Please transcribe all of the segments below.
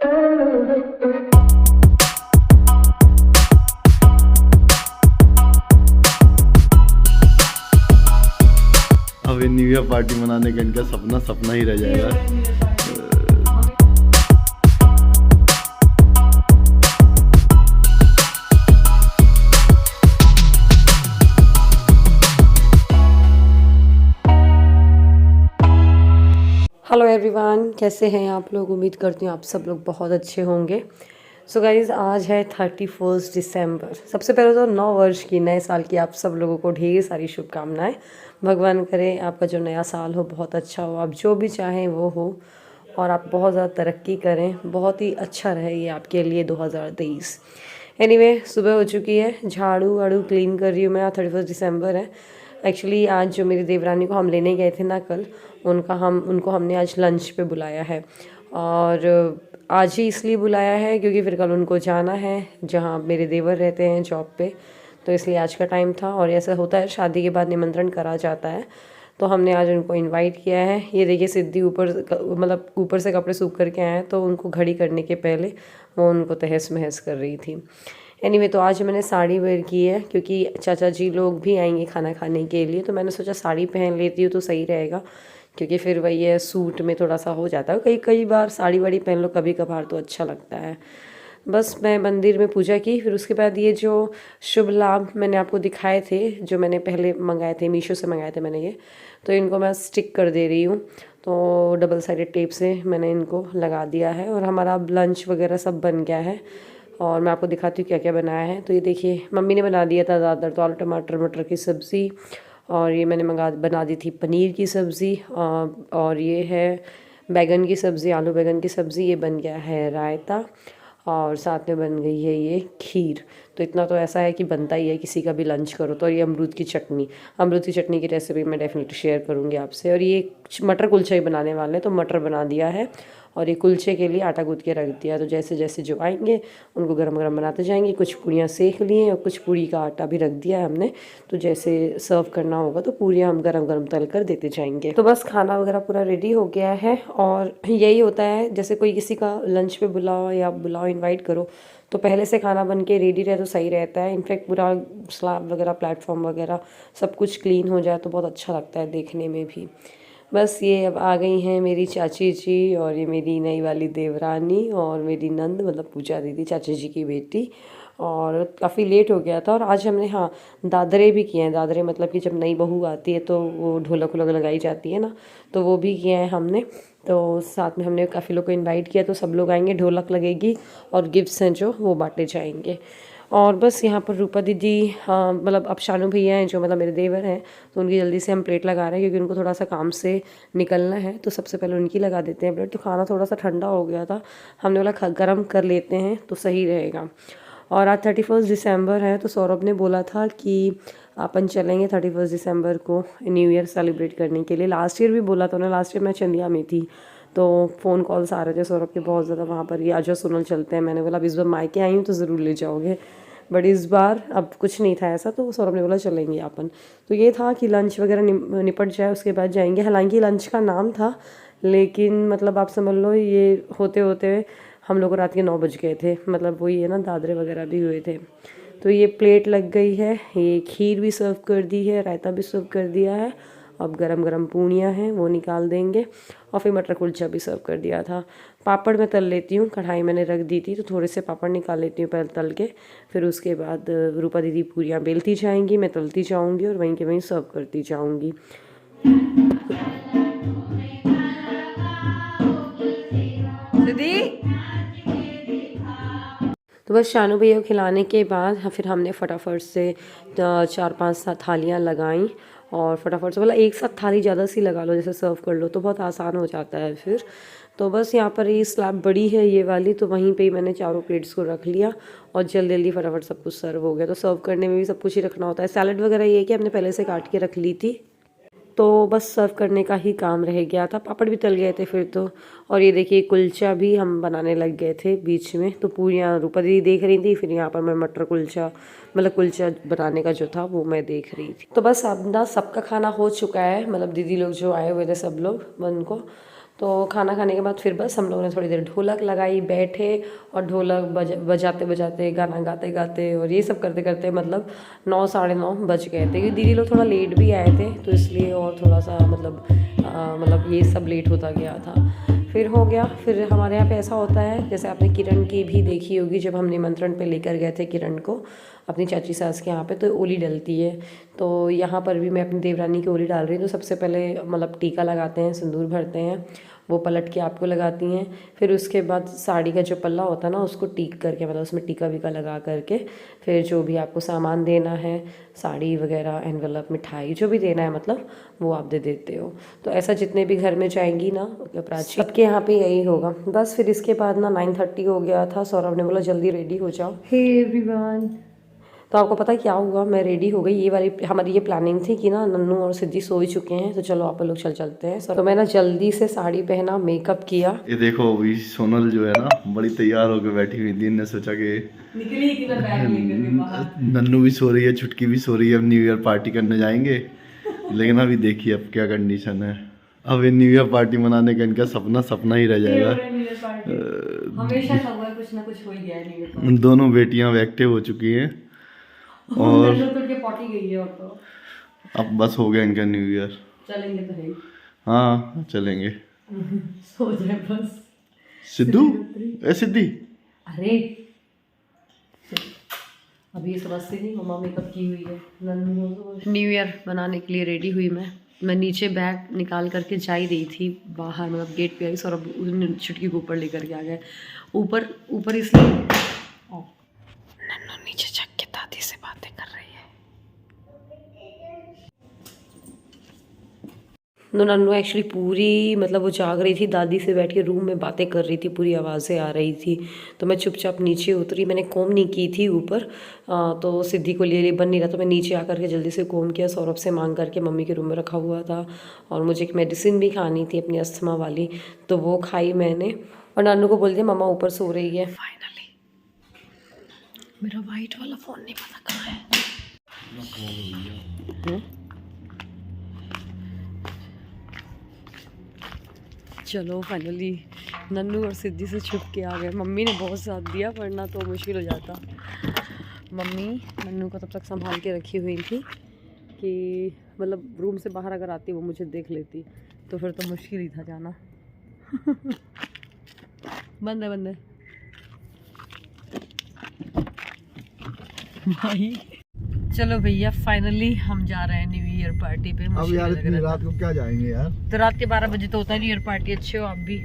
अब ये new year party मनाने का इनका सपना सपना ही रह जाएगा। हेलो एवरीवन, कैसे हैं आप लोग। उम्मीद करती हूँ आप सब लोग बहुत अच्छे होंगे। सो गाइज़, आज है 31 दिसंबर। सबसे पहले तो नौ वर्ष की, नए साल की आप सब लोगों को ढेर सारी शुभकामनाएं। भगवान करे आपका जो नया साल हो बहुत अच्छा हो, आप जो भी चाहें वो हो, और आप बहुत ज़्यादा तरक्की करें, बहुत ही अच्छा रहे ये आपके लिए 2023। एनीवे, सुबह हो चुकी है, झाड़ू वाड़ू क्लीन कर रही हूँ मैं। 31 दिसंबर है। एक्चुअली आज जो मेरी देवरानी को हम लेने गए थे ना कल, उनको हमने आज लंच पे बुलाया है। और आज ही इसलिए बुलाया है क्योंकि फिर कल उनको जाना है जहाँ मेरे देवर रहते हैं जॉब पे, तो इसलिए आज का टाइम था। और ऐसा होता है, शादी के बाद निमंत्रण करा जाता है, तो हमने आज उनको इनवाइट किया है। ये देखिए, सिद्धि ऊपर से कपड़े सूख करके आए हैं, तो उनको घड़ी करने के पहले वो उनको तहस महस कर रही थी। एनीवे, तो आज मैंने साड़ी वेयर की है क्योंकि चाचा जी लोग भी आएंगे खाना खाने के लिए, तो मैंने सोचा साड़ी पहन लेती हूँ तो सही रहेगा, क्योंकि फिर वही है, सूट में थोड़ा सा हो जाता है। कई कई बार साड़ी वाड़ी पहन लो कभी कभार तो अच्छा लगता है। बस मैं मंदिर में पूजा की, फिर उसके बाद ये जो शुभ लाभ मैंने आपको दिखाए थे, जो मैंने पहले मंगाए थे, मीशो से मंगाए थे मैंने ये, तो इनको मैं स्टिक कर दे रही हूँ। तो डबल साइडेड टेप से मैंने इनको लगा दिया है, और हमारा अब लंच वगैरह सब बन गया है। और मैं आपको दिखाती हूँ क्या क्या बनाया है। तो ये देखिए, मम्मी ने बना दिया था ज़्यादातर तो आलू टमाटर मटर की सब्ज़ी, और ये मैंने बना दी थी पनीर की सब्ज़ी, और ये है बैगन की सब्ज़ी, आलू बैगन की सब्ज़ी। ये बन गया है रायता, और साथ में बन गई है ये खीर। तो इतना तो ऐसा है कि बनता ही है किसी का भी लंच करो तो। और ये अमरूद की चटनी की रेसिपी मैं डेफिनेटली शेयर करूँगी आपसे। और ये मटर कुलचा ही बनाने वाले हैं, तो मटर बना दिया है, और ये कुलचे के लिए आटा गूँथ के रख दिया। तो जैसे जैसे जो आएंगे उनको गरम गरम बनाते जाएंगे। कुछ पूड़ियाँ सेक लिए और कुछ पूड़ी का आटा भी रख दिया है हमने, तो जैसे सर्व करना होगा तो पूड़ियाँ हम गरम गरम तल कर देते जाएंगे। तो बस खाना वगैरह पूरा रेडी हो गया है। और यही होता है, जैसे कोई किसी का लंच पे बुलाओ या बुलाओ, इन्वाइट करो, तो पहले से खाना बन के रेडी रहे तो सही रहता है। इनफैक्ट पूरा स्लैब वगैरह, प्लेटफॉर्म वगैरह सब कुछ क्लीन हो जाए तो बहुत अच्छा लगता है देखने में भी। बस ये अब आ गई हैं मेरी चाची जी, और ये मेरी नई वाली देवरानी, और मेरी नंद मतलब पूजा दीदी, चाची जी की बेटी। और काफ़ी लेट हो गया था। और आज हमने, हाँ, दादरे भी किए हैं। दादरे मतलब कि जब नई बहू आती है तो वो ढोलक वोलक लगाई जाती है ना, तो वो भी किए हैं हमने। तो साथ में हमने काफ़ी लोग को इनवाइट किया, तो सब लोग आएंगे, ढोलक लगेगी और गिफ्ट्स हैं जो वो बांटे जाएंगे। और बस यहाँ पर रूपा दीदी, हाँ मतलब अब शानू भैया हैं जो मतलब मेरे देवर हैं, तो उनकी जल्दी से हम प्लेट लगा रहे हैं क्योंकि उनको थोड़ा सा काम से निकलना है, तो सबसे पहले उनकी लगा देते हैं प्लेट। तो खाना थोड़ा सा ठंडा हो गया था, हमने बोला गर्म कर लेते हैं तो सही रहेगा। और आज 31 दिसंबर है, तो सौरभ ने बोला था कि अपन चलेंगे 31 दिसंबर को न्यू ईयर सेलिब्रेट करने के लिए। लास्ट ईयर भी बोला था ना, लास्ट ईयर मैं चंदिया में थी, तो फ़ोन कॉल्स आ रहे थे सौरभ के बहुत ज़्यादा वहाँ पर, ये आजा सोनल चलते हैं। मैंने बोला अब इस बार मायके आई हूँ तो ज़रूर ले जाओगे, बट इस बार अब कुछ नहीं था ऐसा, तो सौरभ ने बोला चलेंगे अपन। तो ये था कि लंच वगैरह निपट जाए उसके बाद जाएंगे। हालांकि लंच का नाम था, लेकिन मतलब आप समझ लो ये होते होते हम लोग को रात के 9 बज गए थे। मतलब वही है ना, दादरे वगैरह भी हुए थे। तो ये प्लेट लग गई है, ये खीर भी सर्व कर दी है, रायता भी सर्व कर दिया है। अब गरम गरम पूड़ियाँ हैं वो निकाल देंगे, और फिर मटर कुलचा भी सर्व कर दिया था। पापड़ मैं तल लेती हूँ, कढ़ाई मैंने रख दी थी, तो थोड़े से पापड़ निकाल लेती हूँ पहले तल के। फिर उसके बाद रूपा दीदी पूरियाँ बेलती जाएंगी, मैं तलती जाऊँगी और वहीं के वहीं सर्व करती जाऊँगी। तो बस शानू भैया को खिलाने के बाद फिर हमने फटाफट से 4-5 थालियाँ लगाईं, और फटाफट से, मतलब एक साथ थाली ज़्यादा सी लगा लो, जैसे सर्व कर लो तो बहुत आसान हो जाता है फिर। तो बस यहाँ पर ये स्लैब बड़ी है ये वाली, तो वहीं पे ही मैंने चारों प्लेट्स को रख लिया, और जल्दी जल्दी फटाफट सब कुछ सर्व हो गया। तो सर्व करने में भी सब कुछ ही रखना होता है। सैलड वगैरह ये कि हमने पहले से काट के रख ली थी, तो बस सर्व करने का ही काम रह गया था। पापड़ भी तल गए थे फिर तो। और ये देखिए, कुलचा भी हम बनाने लग गए थे बीच में, तो पूरियाँ रूपा दीदी देख रही थी, फिर यहाँ पर मैं मटर कुलचा, मतलब कुलचा बनाने का जो था वो मैं देख रही थी। तो बस अब ना सबका खाना हो चुका है, मतलब दीदी लोग जो आए हुए थे सब लोग उनको, तो खाना खाने के बाद फिर बस हम लोगों ने थोड़ी देर ढोलक लगाई, बैठे और ढोलक बजाते बजाते गाना गाते गाते और ये सब करते करते मतलब 9 साढ़े 9 बज गए थे, क्योंकि दीदी लोग थोड़ा लेट भी आए थे तो इसलिए और थोड़ा सा मतलब ये सब लेट होता गया था। फिर हो गया। फिर हमारे यहाँ पे ऐसा होता है, जैसे आपने किरण की भी देखी होगी, जब हम निमंत्रण पे लेकर गए थे किरण को अपनी चाची सास के यहाँ पे, तो ओली डलती है। तो यहाँ पर भी मैं अपनी देवरानी की ओली डाल रही हूँ। तो सबसे पहले मतलब टीका लगाते हैं, सिंदूर भरते हैं, वो पलट के आपको लगाती हैं। फिर उसके बाद साड़ी का जो पल्ला होता है ना, उसको टीक करके मतलब उसमें टीका वीका लगा करके फिर जो भी आपको सामान देना है, साड़ी वगैरह, एनवलप, मिठाई, जो भी देना है मतलब वो आप दे देते हो। तो ऐसा जितने भी घर में जाएंगी ना प्राची, सबके यहाँ पे यही होगा। बस फिर इसके बाद ना 9:30 हो गया था। सौरभ ने बोला जल्दी रेडी हो जाओ। हे एवरीवन, तो आपको पता है क्या हुआ, मैं रेडी हो गई। ये वाली हमारी ये प्लानिंग थी कि ना नन्नू और सिद्धि सो ही चुके हैं, तो चलो आप लोग चलते हैं। तो मैं ना जल्दी से साड़ी पहना, मेकअप किया। ये देखो अभी सोनल जो है ना बड़ी तैयार होकर बैठी हुई थी। ने सोचा कि निकली कि मैं बैग लेकर के बाहर। नन्नू भी सो रही है, छुटकी भी सो रही है, अब न्यू ईयर पार्टी करने जाएंगे। लेकिन अभी देखिए अब क्या कंडीशन है। अब ये न्यू ईयर पार्टी मनाने का इनका सपना ही रह जाएगा। हमेशा सब है, कुछ ना कुछ हो ही गया न्यू ईयर। उन दोनों बेटियां एक्टिव हो चुकी हैं और पॉटी गई है, और तो अब बस हो गया इनका न्यू ईयर। चलेंगे तो है। हाँ चलेंगे। सो जाए बस। सिद्धू ए सिद्धि, अरे अभी समझते नहीं, मम्मा मेकअप की हुई है। न्यू ईयर मनाने के लिए रेडी हुई मैं नीचे बैग निकाल करके जा ही रही थी बाहर, मतलब गेट पे आई। सौरभ छुटकी को ऊपर लेकर के आ गए। ऊपर इसलिए नन्नू नीचे छक के दादी से बातें कर रही है। नन्नू एक्चुअली पूरी मतलब वो जाग रही थी, दादी से बैठ के रूम में बातें कर रही थी, पूरी आवाज़ें आ रही थी। तो मैं चुपचाप नीचे उतरी, मैंने कोम नहीं की थी ऊपर, तो सिद्धि को लिए बन नहीं रहा, तो मैं नीचे आकर के जल्दी से कोम किया। सौरभ से मांग करके मम्मी के रूम में रखा हुआ था, और मुझे एक मेडिसिन भी खानी थी अपनी अस्थमा वाली, तो वो खाई मैंने। और नानू को बोल दिया मम्मा ऊपर सो रही है। फाइनली मेरा वाइट वाला फ़ोन नहीं पता कहाँ है। चलो फाइनली नन्नू और सिद्धि से छुप के आ गए। मम्मी ने बहुत साथ दिया, वरना तो मुश्किल हो जाता। मम्मी नन्नू को तब तक संभाल के रखी हुई थी कि मतलब रूम से बाहर अगर आती वो मुझे देख लेती, तो फिर तो मुश्किल ही था जाना। बंद है भाई। चलो भैया फाइनली हम जा रहे हैं न्यू ईयर पार्टी पे। अब यार इतनी रात को क्या जाएंगे यार, तो रात के 12 बजे तो होता है न्यू ईयर पार्टी। अच्छे हो आप भी।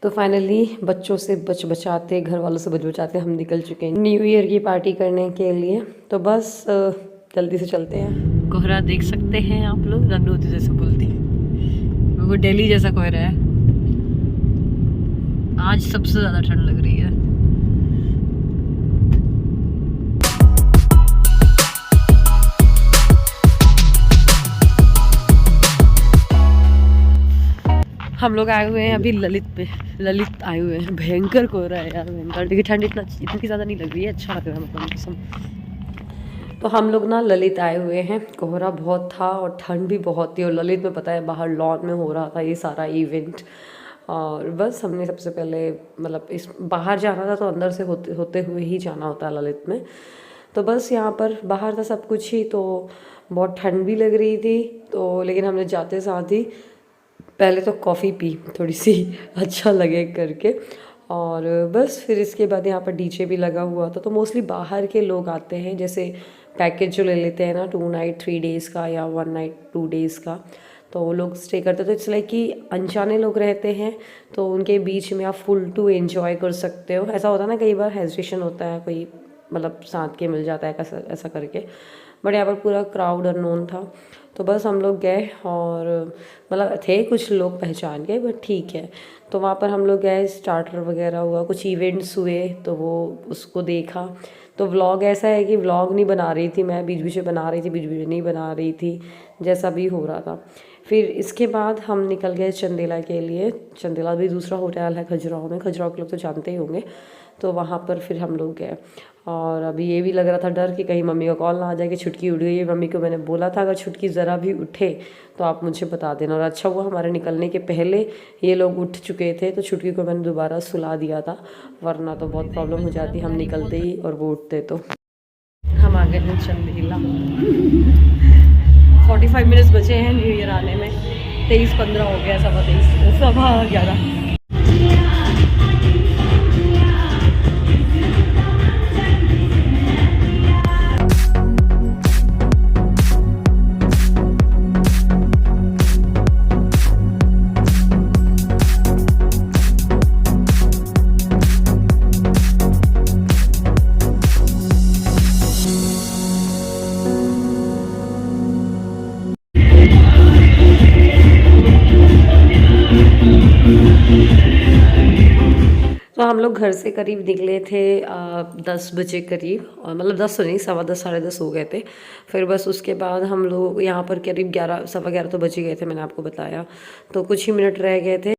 तो फाइनली बच्चों से बचाते, घर वालों से बचाते हम निकल चुके हैं न्यू ईयर की पार्टी करने के लिए। तो बस जल्दी से चलते हैं। कोहरा देख सकते हैं आप लोग, नन्नू होती जैसे बोलती है, वो दिल्ली जैसा कोहरा है। आज सबसे ज़्यादा ठंड लग रही है। हम लोग आए हुए हैं अभी ललित पे। ललित आए हुए हैं, भयंकर कोहरा है यार, भयंकर। देखिए ठंड इतनी ज़्यादा नहीं लग रही है, अच्छा लग रहा है मतलब मौसम। तो हम लोग ना ललित आए हुए हैं। कोहरा बहुत था और ठंड भी बहुत थी, और ललित में पता है बाहर लॉन में हो रहा था ये सारा इवेंट। और बस हमने सबसे पहले मतलब इस बाहर जाना था, तो अंदर से होते हुए ही जाना होता है ललित में। तो बस यहाँ पर बाहर था सब कुछ ही, तो बहुत ठंड भी लग रही थी। तो लेकिन हमने जाते साथ ही पहले तो कॉफ़ी पी थोड़ी सी, अच्छा लगे करके। और बस फिर इसके बाद यहाँ पर डीजे भी लगा हुआ था। तो मोस्टली बाहर के लोग आते हैं, जैसे पैकेज जो ले लेते हैं ना 2 नाइट 3 डेज़ का या 1 नाइट 2 डेज़ का, तो वो लोग स्टे करते हैं। तो इट्स लाइक कि अनजाने लोग रहते हैं, तो उनके बीच में आप फुल टू एंजॉय कर सकते हो। ऐसा होता है ना कई बार हेजिटेशन होता है, कोई मतलब साथ के मिल जाता है ऐसा करके, बट यहाँ पर पूरा क्राउड अननोन था। तो बस हम लोग गए, और मतलब थे कुछ लोग पहचान गए, बट ठीक है। तो वहाँ पर हम लोग गए, स्टार्टर वगैरह हुआ, कुछ इवेंट्स हुए, तो वो उसको देखा। तो व्लॉग ऐसा है कि व्लॉग नहीं बना रही थी मैं, बीच बीच में बना रही थी, बीच बीच में नहीं बना रही थी, जैसा भी हो रहा था। फिर इसके बाद हम निकल गए चंदेला के लिए। चंदेला भी दूसरा होटल है खजुराहो में, खजुराहो के लोग तो जानते ही होंगे। तो वहाँ पर फिर हम लोग गए। और अभी ये भी लग रहा था डर कि कहीं मम्मी का कॉल ना आ जाए कि छुटकी उठ गई है। मम्मी को मैंने बोला था अगर छुटकी ज़रा भी उठे तो आप मुझे बता देना। और अच्छा हुआ हमारे निकलने के पहले ये लोग उठ चुके थे, तो छुटकी को मैंने दोबारा सुला दिया था, वरना तो बहुत प्रॉब्लम हो जाती हम निकलते ही और वो उठते। तो हम आ गए हैं चंदेला। 45 मिनट्स बचे हैं न्यू ईयर आने में। 23:15 हो गया, 11:15। तो हम लोग घर से करीब निकले थे 10 बजे करीब, और मतलब 10 तो नहीं, 10:15 10:30 हो गए थे। फिर बस उसके बाद हम लोग यहाँ पर करीब 11 11:15 तो बज ही गए थे, मैंने आपको बताया। तो कुछ ही मिनट रह गए थे।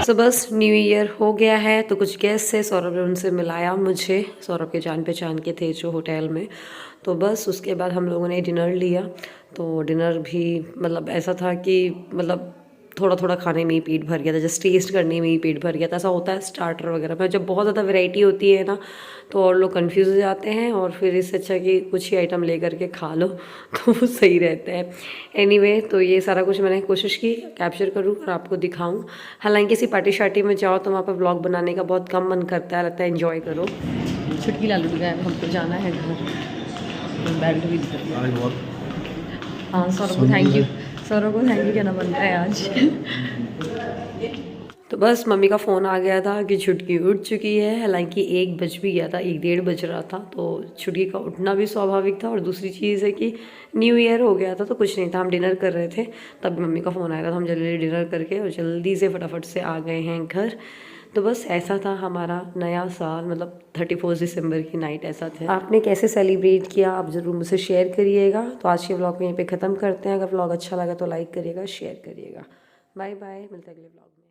तो बस न्यू ईयर हो गया है। तो कुछ गेस्ट से सौरभ ने उनसे मिलाया मुझे, सौरभ के जान पहचान के थे जो होटल में। तो बस उसके बाद हम लोगों ने डिनर लिया। तो डिनर भी मतलब ऐसा था कि मतलब थोड़ा थोड़ा खाने में ही पेट भर गया था, जस्ट टेस्ट करने में ही पेट भर गया था। ऐसा होता है स्टार्टर वगैरह में, जब बहुत ज़्यादा वैरायटी होती है ना तो और लोग कंफ्यूज हो जाते हैं, और फिर इससे अच्छा कि कुछ ही आइटम ले करके खा लो तो वो सही रहता है। एनीवे, तो ये सारा कुछ मैंने कोशिश की कैप्चर करूँ और आपको दिखाऊँ। हालांकि किसी पार्टी शार्टी में जाओ तो वहाँ पर व्लॉग बनाने का बहुत कम मन करता है, लगता है एंजॉय करो। छुटकी लालू गया, हमको जाना है घर। बैठ भी हाँ, सौरभ को थैंक यू, सौरभ को थैंक यू कहना बनता है आज। तो बस मम्मी का फ़ोन आ गया था कि छुटकी उठ चुकी है। हालांकि 1 बज भी गया था, 1 1:30 बज रहा था। तो छुटकी का उठना भी स्वाभाविक था, और दूसरी चीज़ है कि न्यू ईयर हो गया था तो कुछ नहीं था, हम डिनर कर रहे थे, तब मम्मी का फ़ोन आया था। तो हम जल्दी डिनर करके और जल्दी से फटाफट से आ गए हैं घर। तो बस ऐसा था हमारा नया साल, मतलब 31 दिसंबर की नाइट ऐसा था। आपने कैसे सेलिब्रेट किया आप ज़रूर मुझसे शेयर करिएगा। तो आज के व्लॉग को यहीं पे ख़त्म करते हैं। अगर व्लॉग अच्छा लगा तो लाइक करिएगा, शेयर करिएगा। बाय बाय, मिलते हैं अगले व्लॉग में।